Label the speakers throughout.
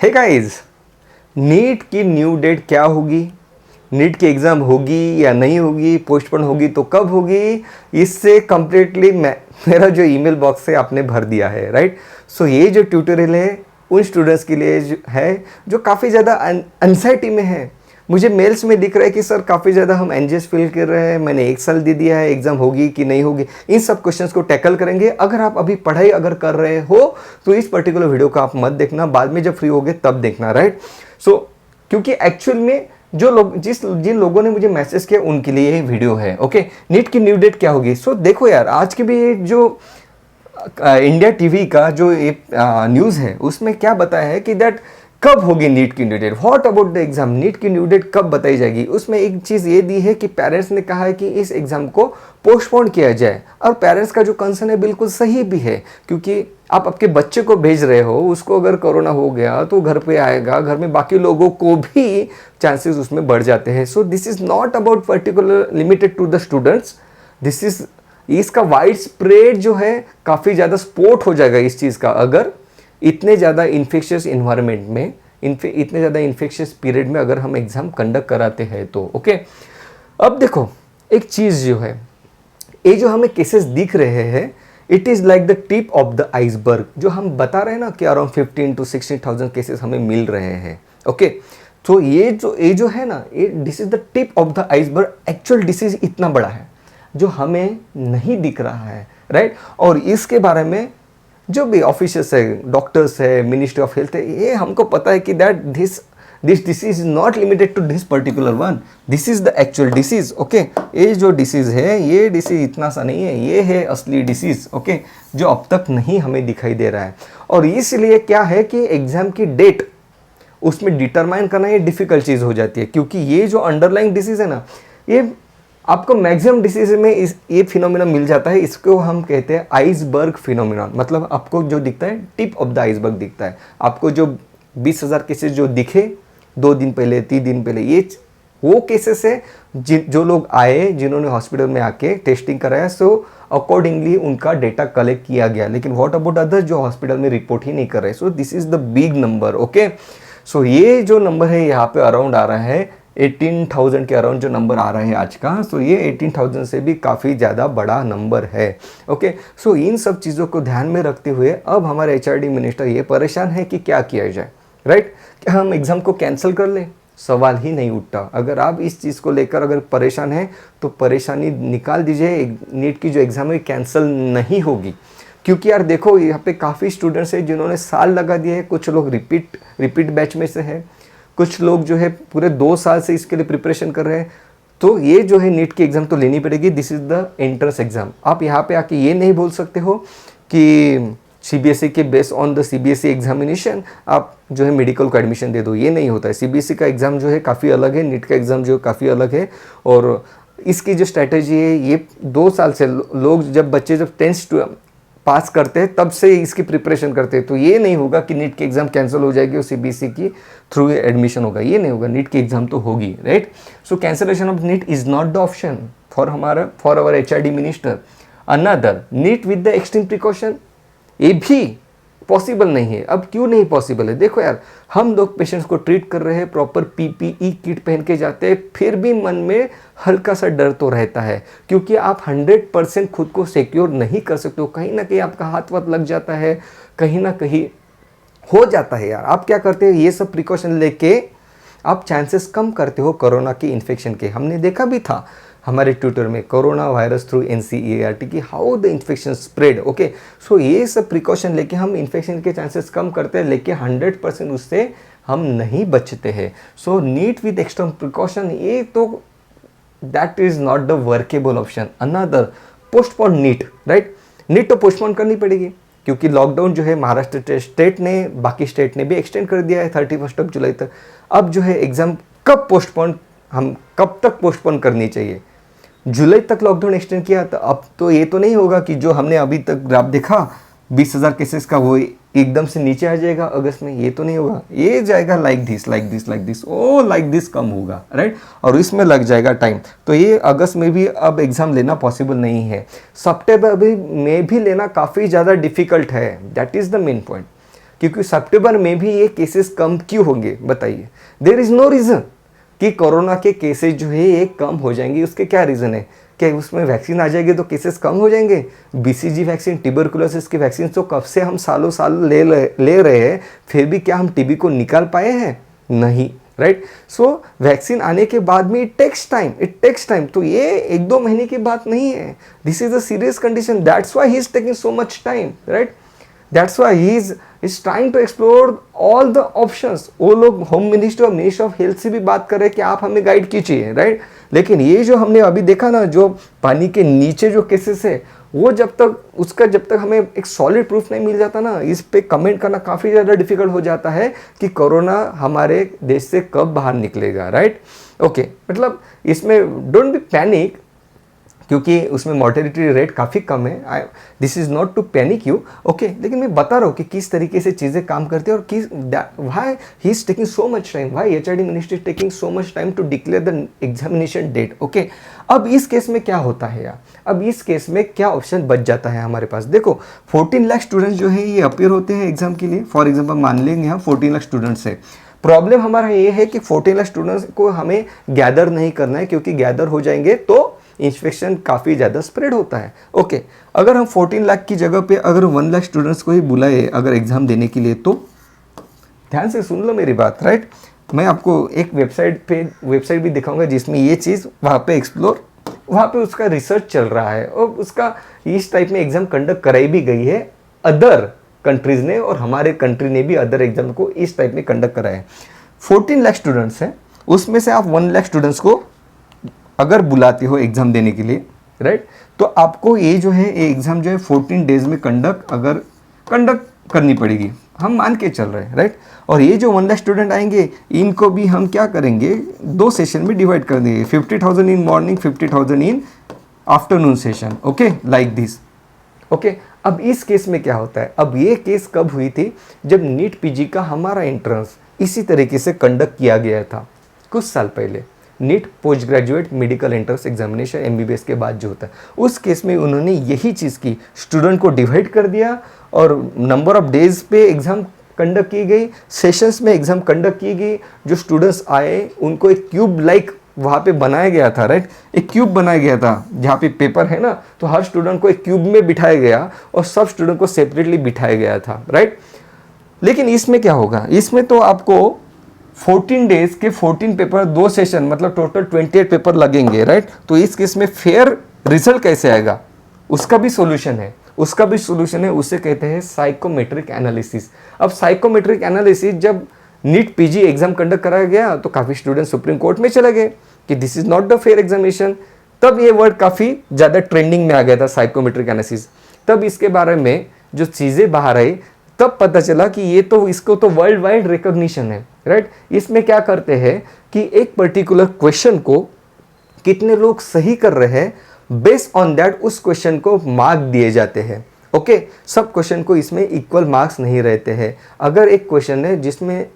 Speaker 1: Hey guys, NEET की new date क्या होगी? नीट की एग्ज़ाम होगी या नहीं होगी, पोस्टपोन होगी तो कब होगी? इससे कंप्लीटली मेरा जो ईमेल बॉक्स है आपने भर दिया है, राइट? सो ये जो ट्यूटोरियल है उन स्टूडेंट्स के लिए है जो काफ़ी ज़्यादा एंजाइटी में है। मुझे मेल्स में दिख रहा है कि सर काफ़ी ज़्यादा हम एंजियस फील कर रहे हैं, मैंने 1 साल दे दिया है, एग्ज़ाम होगी कि नहीं होगी। इन सब क्वेश्चंस को टैकल करेंगे। अगर आप अभी पढ़ाई अगर कर रहे हो तो इस पर्टिकुलर वीडियो को आप मत देखना, बाद में जब फ्री होगे तब देखना, राइट? सो क्योंकि एक्चुअल में जो लोग जिन लोगों ने मुझे मैसेज किया उनके लिए ये वीडियो है। ओके, नीट की न्यू डेट क्या होगी? सो देखो यार, आज के भी जो इंडिया टीवी का जो एक न्यूज़ है उसमें क्या बताया है कि दैट कब होगी नीट की new date, what about the exam, NEET की न्यू डेट कब बताई जाएगी। उसमें एक चीज़ ये दी है कि पेरेंट्स ने कहा है कि इस एग्जाम को पोस्टपोन किया जाए, और पेरेंट्स का जो कंसर्न है बिल्कुल सही भी है, क्योंकि आप आपके बच्चे को भेज रहे हो, उसको अगर कोरोना हो गया तो घर पे आएगा, घर में बाकी लोगों को भी चांसेस उसमें बढ़ जाते हैं। So this is not about particular limited to the students, this is इसका वाइड स्प्रेड जो है काफ़ी ज़्यादा सपोर्ट हो जाएगा इस चीज़ का, अगर इतने ज़्यादा इन्फेक्शियस इन्वायरमेंट में, इतने ज़्यादा इन्फेक्शियस पीरियड में अगर हम एग्ज़ाम कंडक्ट कराते हैं तो। ओके, अब देखो एक चीज़ जो है, ये जो हमें केसेस दिख रहे हैं, it is like the tip of the iceberg. जो हम बता रहे हैं ना कि अराउंड 15 to 16,000 केसेस हमें मिल रहे हैं। ओके, तो ये जो है ना, ये this is the tip of the iceberg. Actual disease इतना बड़ा है जो हमें नहीं दिख रहा है, राइट? और इसके बारे में जो भी ऑफिसर्स है, डॉक्टर्स है, मिनिस्ट्री ऑफ हेल्थ है, ये हमको पता है कि that this disease is not limited to this particular one, this is the actual disease. Okay, ये जो डिसीज है, ये डिसीज इतना सा नहीं है, ये है असली डिसीज। ओके, जो अब तक नहीं हमें दिखाई दे रहा है। और इसलिए क्या है कि एग्जाम की डेट उसमें डिटरमाइन करना ये डिफिकल्ट चीज़ हो जाती है, क्योंकि ये जो अंडरलाइंग डिसीज है ना, ये आपको मैक्सिमम डिसीज में ये फिनोमिना मिल जाता है। इसको हम कहते हैं आइसबर्ग फिनोमिना, मतलब आपको जो दिखता है टिप ऑफ द आइसबर्ग दिखता है। आपको जो 20,000 केसेस जो दिखे 2 दिन पहले, 3 दिन पहले, ये वो केसेस है जो लोग आए, जिन्होंने हॉस्पिटल में आके टेस्टिंग कराया, सो अकॉर्डिंगली उनका डेटा कलेक्ट किया गया। लेकिन व्हाट अबाउट अदर्स जो हॉस्पिटल में रिपोर्ट ही नहीं कर रहे? So this is the big number. Okay, so ये जो नंबर है यहाँ पे अराउंड आ रहा है 18,000 के अराउंड जो नंबर आ रहा है आज का। सो ये 18,000 से भी काफ़ी ज़्यादा बड़ा नंबर है। ओके, सो इन सब चीज़ों को ध्यान में रखते हुए अब हमारे एचआरडी मिनिस्टर ये परेशान है कि क्या किया जाए, राइट? क्या हम एग्ज़ाम को कैंसिल कर लें? सवाल ही नहीं उठता। अगर आप इस चीज़ को लेकर अगर परेशान हैं तो परेशानी निकाल दीजिए। नीट की जो एग्ज़ाम है कैंसिल नहीं होगी, क्योंकि यार देखो यहाँ पे काफ़ी स्टूडेंट्स हैं जिन्होंने साल लगा दिए हैं, कुछ लोग रिपीट बैच में से हैं, कुछ लोग जो है पूरे 2 साल से इसके लिए प्रिपरेशन कर रहे हैं। तो ये जो है नीट की एग्ज़ाम तो लेनी पड़ेगी, this is the entrance exam. आप यहाँ पे आके ये नहीं बोल सकते हो कि सीबीएसई के base on the CBSE examination आप जो है मेडिकल को एडमिशन दे दो, ये नहीं होता है। सीबीएसई का एग्ज़ाम जो है काफ़ी अलग है, नीट का एग्ज़ाम जो काफ़ी अलग है। और इसकी जो स्ट्रैटेजी है, ये 2 साल से लोग जब 10th पास करते हैं तब से इसकी प्रिपरेशन करते हैं। तो ये नहीं होगा कि नीट की एग्ज़ाम कैंसिल हो जाएगी और सीबीएसई की थ्रू एडमिशन होगा, ये नहीं होगा। नीट की एग्ज़ाम तो होगी, right? So cancellation of NEET is not the option for our HRD minister. Another, NEET with the extreme precaution, ये भी पॉसिबल नहीं है। अब क्यों नहीं पॉसिबल है? देखो यार, हम लोग पेशेंट्स को ट्रीट कर रहे हैं, प्रॉपर पीपीई किट पहन के जाते हैं, फिर भी मन में हल्का सा डर तो रहता है, क्योंकि आप 100% खुद को सिक्योर नहीं कर सकते हो। कहीं ना कहीं आपका हाथ वाथ लग जाता है, कहीं ना कहीं हो जाता है यार। आप क्या करते हो, ये सब प्रिकॉशन लेके आप चांसेस कम करते हो कोरोना की इन्फेक्शन के। हमने देखा भी था हमारे ट्यूटर में, कोरोना वायरस थ्रू NCERT की how the infection spread. Okay, so ये सब प्रिकॉशन लेके हम इन्फेक्शन के चांसेस कम करते हैं, लेकिन 100% उससे हम नहीं बचते हैं। So NEET with extra precaution, ये तो that is not the workable option. Another, postpone NEET, right? NEET तो पोस्टपोन करनी पड़ेगी, क्योंकि लॉकडाउन जो है महाराष्ट्र स्टेट ने, बाकी स्टेट ने भी एक्सटेंड कर दिया है 31 जुलाई तक। अब जो है एग्ज़ाम कब पोस्टपोन, हम कब तक पोस्टपोन करनी चाहिए? जुलाई तक लॉकडाउन एक्सटेंड किया, तो अब तो ये तो नहीं होगा कि जो हमने अभी तक ग्राफ देखा 20,000 केसेस का, वो एकदम से नीचे आ जाएगा अगस्त में। ये तो नहीं होगा, ये जाएगा like this or like this कम होगा, राइट? और इसमें लग जाएगा टाइम। तो ये अगस्त में भी अब एग्ज़ाम लेना पॉसिबल नहीं है। सितंबर में भी लेना काफ़ी ज़्यादा डिफिकल्ट है, that is the main point, क्योंकि सितंबर में भी ये केसेस कम क्यों होंगे बताइए? देयर इज नो रीज़न कि कोरोना के केसेस जो है ये कम हो जाएंगे। उसके क्या रीज़न है? क्या उसमें वैक्सीन आ जाएगी तो केसेस कम हो जाएंगे? बीसीजी वैक्सीन, ट्यूबरकुलोसिस की वैक्सीन तो कब से हम सालों साल ले रहे हैं, फिर भी क्या हम टीबी को निकाल पाए हैं? नहीं, राइट? सो वैक्सीन आने के बाद में इट टेक्स टाइम। तो ये 1-2 महीने की बात नहीं है। This is a serious condition, that's why he is taking so much time, right? That's why he is trying to explore all the options. वो लोग होम मिनिस्टर और मिनिस्टर ऑफ हेल्थ से भी बात कर रहे हैं कि आप हमें गाइड कीजिए, राइट? लेकिन ये जो हमने अभी देखा ना, जो पानी के नीचे जो केसेस है, वो जब तक हमें एक सॉलिड प्रूफ नहीं मिल जाता ना, इस पे कमेंट करना काफ़ी ज़्यादा डिफिकल्ट हो जाता है कि कोरोना हमारे देश से कब बाहर निकलेगा, राइट? ओके, मतलब इसमें डोंट बी पैनिक, क्योंकि उसमें मॉर्टेलिटी रेट काफ़ी कम है। This is not to panic you, okay? लेकिन मैं बता रहा हूँ कि किस तरीके से चीज़ें काम करती है और किस why he is taking so much time, why HRD ministry is taking so much time to declare the examination date, okay? अब इस केस में क्या होता है यार? अब इस केस में क्या ऑप्शन बच जाता है हमारे पास? देखो, 14 लाख स्टूडेंट्स जो है ये अपीयर होते हैं एग्जाम के लिए। फॉर एग्जाम्पल मान लेंगे हम 14 लाख स्टूडेंट्स है। प्रॉब्लम हमारा ये है कि 14 लाख स्टूडेंट्स को हमें गैदर नहीं करना है, क्योंकि गैदर हो जाएंगे तो इन्फेक्शन काफ़ी ज़्यादा स्प्रेड होता है, ओके? अगर हम 14 लाख की जगह पे अगर 1 लाख स्टूडेंट्स को ही बुलाए अगर एग्ज़ाम देने के लिए, तो ध्यान से सुन लो मेरी बात, राइट? मैं आपको एक वेबसाइट भी दिखाऊंगा जिसमें ये चीज़ वहाँ पे उसका रिसर्च चल रहा है और उसका इस टाइप में एग्ज़ाम कंडक्ट कराई भी गई है अदर कंट्रीज़ ने, और हमारे कंट्री ने भी अदर एग्ज़ाम को इस टाइप में कंडक्ट कराया है। 14 लाख स्टूडेंट्स हैं, उसमें से आप 1 लाख स्टूडेंट्स को अगर बुलाते हो एग्ज़ाम देने के लिए, राइट, तो आपको ये जो है ये एग्ज़ाम जो है 14 डेज में कंडक्ट करनी पड़ेगी, हम मान के चल रहे हैं, राइट? और ये जो 1 लाख स्टूडेंट आएंगे, इनको भी हम क्या करेंगे, 2 सेशन में डिवाइड कर देंगे, 50,000 in morning, 50,000 in afternoon session, okay, like this, okay? अब इस केस में क्या होता है? अब ये केस कब हुई थी? जब नीट पीजी का हमारा एंट्रेंस इसी तरीके से कंडक्ट किया गया था कुछ साल पहले। NEET post graduate medical entrance examination MBBS के बाद जो होता है, उस केस में उन्होंने यही चीज़ की, स्टूडेंट को डिवाइड कर दिया और नंबर ऑफ डेज पे एग्ज़ाम कंडक्ट की गई, सेशंस में एग्ज़ाम कंडक्ट की गई। जो स्टूडेंट्स आए उनको एक क्यूब लाइक वहाँ पे बनाया गया था, राइट? एक क्यूब बनाया गया था जहाँ पे पेपर है ना, तो हर स्टूडेंट को एक क्यूब में बिठाया गया और सब स्टूडेंट को सेपरेटली बिठाया गया था, राइट? लेकिन इसमें क्या होगा? इसमें तो आपको 14 डेज के 14 पेपर, 2 सेशन, मतलब टोटल 28 पेपर लगेंगे, राइट? तो इस केस में फेयर रिजल्ट कैसे आएगा? उसका भी सोल्यूशन है, उसे कहते हैं साइकोमेट्रिक एनालिसिस। अब साइकोमेट्रिक एनालिसिस जब नीट पीजी एग्जाम कंडक्ट कराया गया तो काफ़ी स्टूडेंट सुप्रीम कोर्ट में चले गए कि this is not the fair examination. तब ये वर्ड काफ़ी ज़्यादा ट्रेंडिंग में आ गया था, साइकोमेट्रिक एनालिसिस। तब इसके बारे में जो चीज़ें बाहर आई, तब पता चला कि ये तो इसको तो वर्ल्ड वाइड रिकॉग्निशन है, राइट? इसमें क्या करते हैं कि एक पर्टिकुलर क्वेश्चन को कितने लोग सही कर रहे हैं, बेस्ड ऑन दैट उस क्वेश्चन को मार्क दिए जाते हैं, ओके? सब क्वेश्चन को इसमें इक्वल मार्क्स नहीं रहते हैं। अगर एक क्वेश्चन है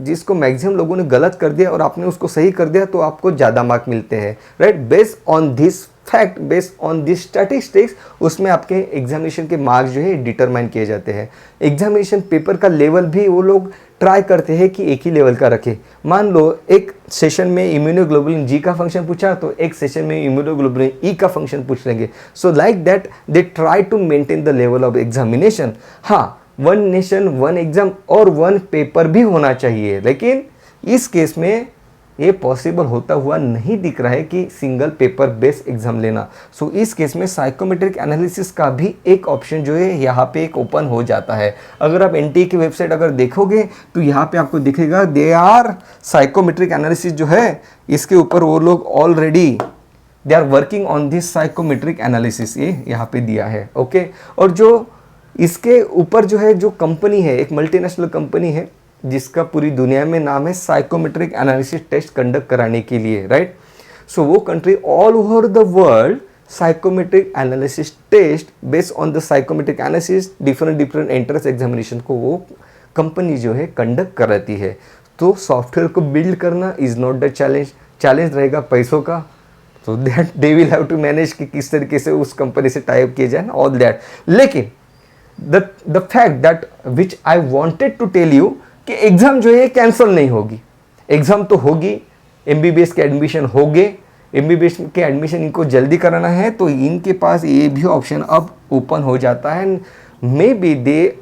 Speaker 1: जिसको मैक्सिमम लोगों ने गलत कर दिया और आपने उसको सही कर दिया तो आपको ज़्यादा मार्क मिलते हैं, right? Based on this fact, based on this statistics, उसमें आपके एग्जामिनेशन के मार्क्स जो है डिटरमाइन किए जाते हैं। एग्जामिनेशन पेपर का लेवल भी वो लोग ट्राई करते हैं कि एक ही लेवल का रखे। मान लो एक सेशन में इम्यूनोग्लोबुलिन जी का फंक्शन पूछा तो एक सेशन में इम्यूनोग्लोबुलिन ई का फंक्शन पूछ लेंगे। So like that they try to maintain the level of examination. हाँ, 1 नेशन 1 एग्जाम और 1 पेपर भी होना चाहिए, लेकिन इस केस में ये पॉसिबल होता हुआ नहीं दिख रहा है कि सिंगल पेपर बेस्ड एग्जाम लेना। सो इस केस में साइकोमेट्रिक एनालिसिस का भी एक ऑप्शन जो है यहाँ पे एक ओपन हो जाता है। अगर आप एनटीए की वेबसाइट अगर देखोगे तो यहाँ पे आपको दिखेगा दे आर साइकोमेट्रिक एनालिसिस जो है, इसके ऊपर वो लोग already they are working on this psychometric analysis, ये यहाँ पे दिया है, ओके? और जो इसके ऊपर जो है, जो कंपनी है, एक मल्टीनेशनल कंपनी है जिसका पूरी दुनिया में नाम है साइकोमेट्रिक एनालिसिस टेस्ट कंडक्ट कराने के लिए, राइट? सो वो country all over the world psychometric analysis test based on the psychometric analysis different entrance examination को वो कंपनी जो है कंडक्ट कराती है। तो सॉफ्टवेयर को बिल्ड करना इज नॉट द चैलेंज रहेगा पैसों का, तो that they will have to manage कि किस तरीके से उस कंपनी से टाई अप किया जाए ना, ऑल दैट। लेकिन the fact that which I wanted to tell you कि एग्जाम जो है कैंसिल नहीं होगी, एग्जाम तो होगी, एमबीबीएस के एडमिशन हो गए, एमबीबीएस के एडमिशन इनको जल्दी कराना है तो इनके पास ये भी ऑप्शन अब ओपन हो जाता है। May be they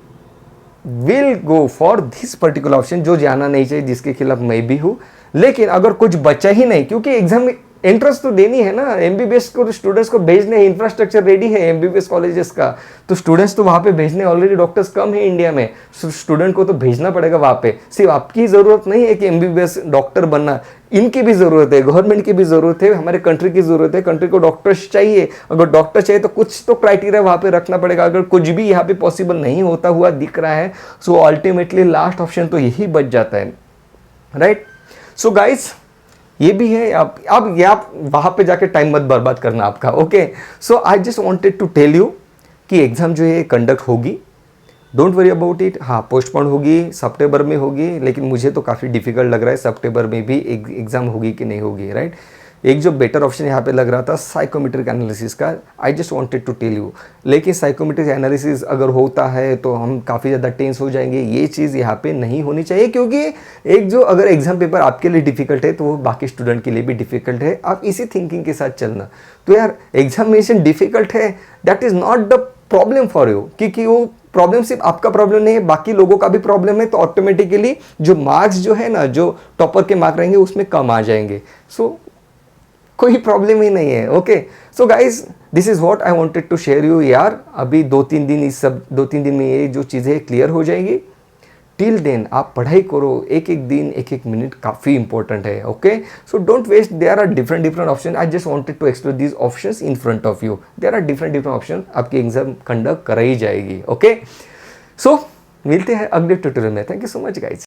Speaker 1: will go for this particular option, जो जाना नहीं चाहिए, जिसके खिलाफ मैं भी हूँ। लेकिन अगर कुछ बचा ही नहीं, क्योंकि एग्जाम में एंट्रेंस तो देनी है ना, एमबीबीएस को स्टूडेंट्स को भेजने हैं, इंफ्रास्ट्रक्चर रेडी है एमबीबीएस कॉलेजेस का, तो स्टूडेंट्स तो वहाँ पे भेजने, ऑलरेडी डॉक्टर्स कम है इंडिया में, स्टूडेंट को तो भेजना पड़ेगा वहाँ पे। सिर्फ आपकी ज़रूरत नहीं है कि एमबीबीएस डॉक्टर बनना, इनकी भी ज़रूरत है, गवर्नमेंट की भी ज़रूरत है, हमारे कंट्री की ज़रूरत है, कंट्री को डॉक्टर्स चाहिए। अगर डॉक्टर चाहिए तो कुछ तो क्राइटेरिया वहाँ पे रखना पड़ेगा। अगर कुछ भी यहाँ पे पॉसिबल नहीं होता हुआ दिख रहा है, सो अल्टीमेटली लास्ट ऑप्शन तो यही बच जाता है, राइट। सो गाइस, ये भी है, आप वहाँ पे जाके टाइम मत बर्बाद करना आपका, okay. So I just wanted to tell you कि एग्ज़ाम जो है कंडक्ट होगी, डोंट वरी अबाउट इट। हाँ, पोस्टपोन होगी, सितंबर में होगी, लेकिन मुझे तो काफ़ी डिफिकल्ट लग रहा है सितंबर में भी एग्ज़ाम होगी कि नहीं होगी, राइट। एक जो बेटर ऑप्शन यहाँ पे लग रहा था साइकोमेट्रिक एनालिसिस का, I just wanted to tell you. लेकिन साइकोमेट्रिक एनालिसिस अगर होता है तो हम काफ़ी ज़्यादा टेंस हो जाएंगे, ये चीज़ यहाँ पे नहीं होनी चाहिए, क्योंकि एक जो अगर एग्जाम पेपर आपके लिए डिफिकल्ट है तो वो बाकी स्टूडेंट के लिए भी डिफिकल्ट है। आप इसी थिंकिंग के साथ चलना। तो यार, एग्जामिनेशन डिफिकल्ट है, that is not the problem for you, क्योंकि वो प्रॉब्लम सिर्फ आपका प्रॉब्लम नहीं है, बाकी लोगों का भी प्रॉब्लम है। तो ऑटोमेटिकली जो मार्क्स जो है ना, जो टॉपर के मार्क रहेंगे उसमें कम आ जाएंगे। सो कोई प्रॉब्लम ही नहीं है, okay. So guys, this is what I wanted to share you. यार, अभी 2-3 दिन, इस सब 2-3 दिन में ये जो चीज़ें क्लियर हो जाएगी। टिल देन आप पढ़ाई करो, एक एक दिन, एक एक मिनट काफ़ी इंपॉर्टेंट है, okay. So don't waste, there are different option. I just wanted to explore these options in front of you. There are different option, आपकी एग्जाम कंडक्ट कराई जाएगी, ओके। सो मिलते हैं अगले ट्यूटोरियल में। Thank you so much guys.